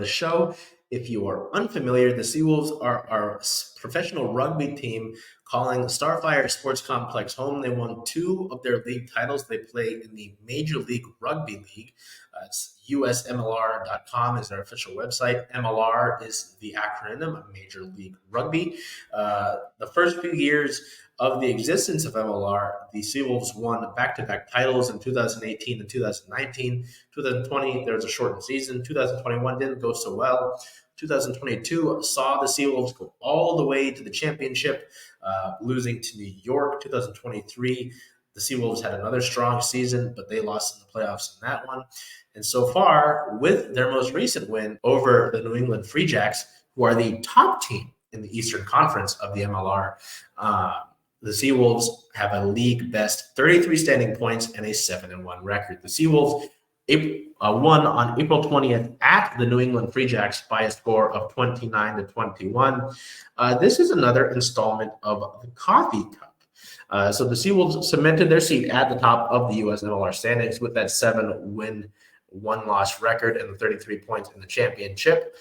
the show. If you are unfamiliar, the Seawolves are our professional rugby team calling Starfire Sports Complex home. They won 2 of their league titles. They play in the Major League Rugby League. It's usmlr.com is their official website. MLR is the acronym of Major League Rugby. The first few years of the existence of MLR, the Seawolves won back-to-back titles in 2018 and 2019. 2020, there was a shortened season. 2021 didn't go so well. 2022 saw the Seawolves go all the way to the championship, losing to New York. 2023, the Seawolves had another strong season, but they lost in the playoffs in that one. And so far, with their most recent win over the New England Free Jacks, who are the top team in the Eastern Conference of the MLR, the Seawolves have a league best 33 standing points and a 7-1 record. The Seawolves won on April 20th at the New England Free Jacks by a score of 29-21. This is another installment of the Coffee Cup. So the Seawolves cemented their seat at the top of the U.S. MLR standings with that 7-win, 1-loss record and the 33 points in the championship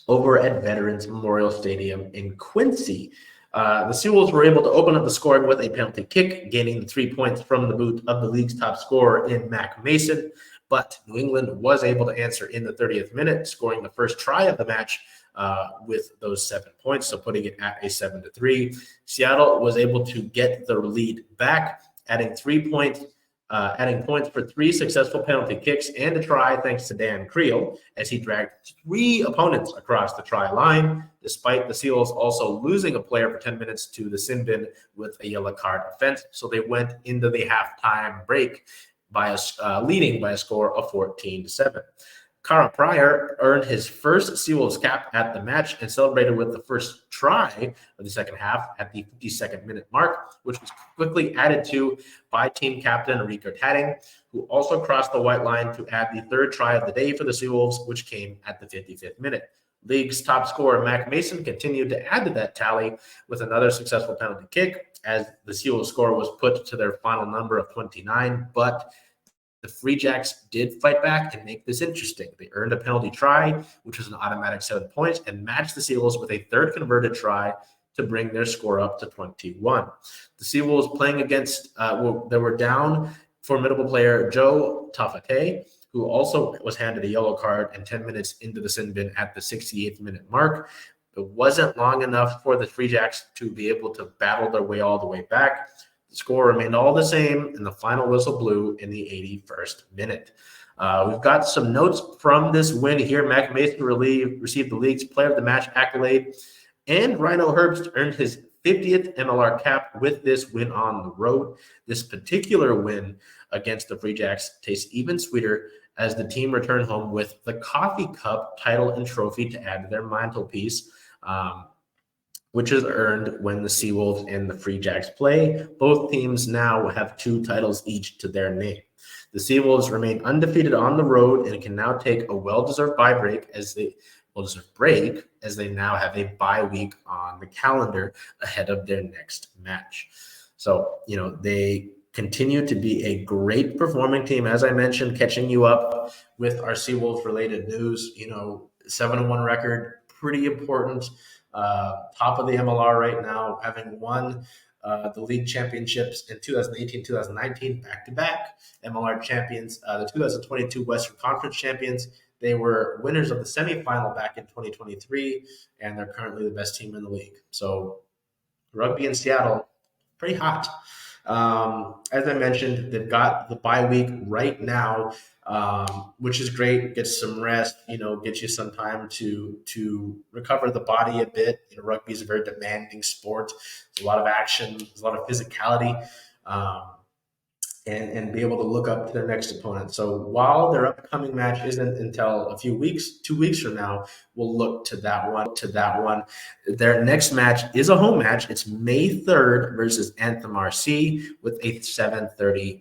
over at Veterans Memorial Stadium in Quincy. The Seawolves were able to open up the scoring with a penalty kick, gaining the 3 points from the boot of the league's top scorer in Mac Mason. But New England was able to answer in the 30th minute, scoring the first try of the match with those 7 points, so putting it at a 7-3. Seattle was able to get the lead back, adding points for 3 successful penalty kicks and a try thanks to Dan Creel as he dragged 3 opponents across the try line, despite the Seals also losing a player for 10 minutes to the sin bin with a yellow card offense. So they went into the halftime break leading by a score of 14-7. Cara Pryor earned his first Seawolves cap at the match and celebrated with the first try of the second half at the 52nd minute mark, which was quickly added to by team captain Rico Tadding, who also crossed the white line to add the third try of the day for the Seawolves, which came at the 55th minute. League's top scorer, Mac Mason, continued to add to that tally with another successful penalty kick as the Seawolves score was put to their final number of 29, but the Free Jacks did fight back and make this interesting. They earned a penalty try, which was an automatic 7 points, and matched the Seawolves with a third converted try to bring their score up to 21. The Seawolves playing against, they were down formidable player Joe Tafate, who also was handed a yellow card and 10 minutes into the sin bin at the 68th minute mark. It wasn't long enough for the Free Jacks to be able to battle their way all the way back. The score remained all the same, and the final whistle blew in the 81st minute. We've got some notes from this win here. Mac Mason received the league's player of the match accolade, and Rhyno Herbst earned his 50th MLR cap with this win on the road. This particular win against the Free Jacks tastes even sweeter as the team returned home with the Coffee Cup title and trophy to add to their mantelpiece, which is earned when the Seawolves and the Free Jacks play. Both teams now have 2 titles each to their name. The Seawolves remain undefeated on the road and can now take a well-deserved break as they now have a bye week on the calendar ahead of their next match. So, they continue to be a great performing team. As I mentioned, catching you up with our Seawolves related news, 7-1 record, pretty important. Top of the MLR right now, having won the league championships in 2018-2019 back-to-back MLR champions, the 2022 Western Conference champions. They were winners of the semifinal back in 2023, and they're currently the best team in the league. So rugby in Seattle, pretty hot. As I mentioned, they've got the bye week right now, which is great. Get some rest, get you some time to recover the body a bit. Rugby is a very demanding sport. There's a lot of action, there's a lot of physicality, and be able to look up to their next opponent. So while their upcoming match isn't until 2 weeks from now, we'll look to that one. Their next match is a home match. It's May 3rd versus Anthem RC with a 7:30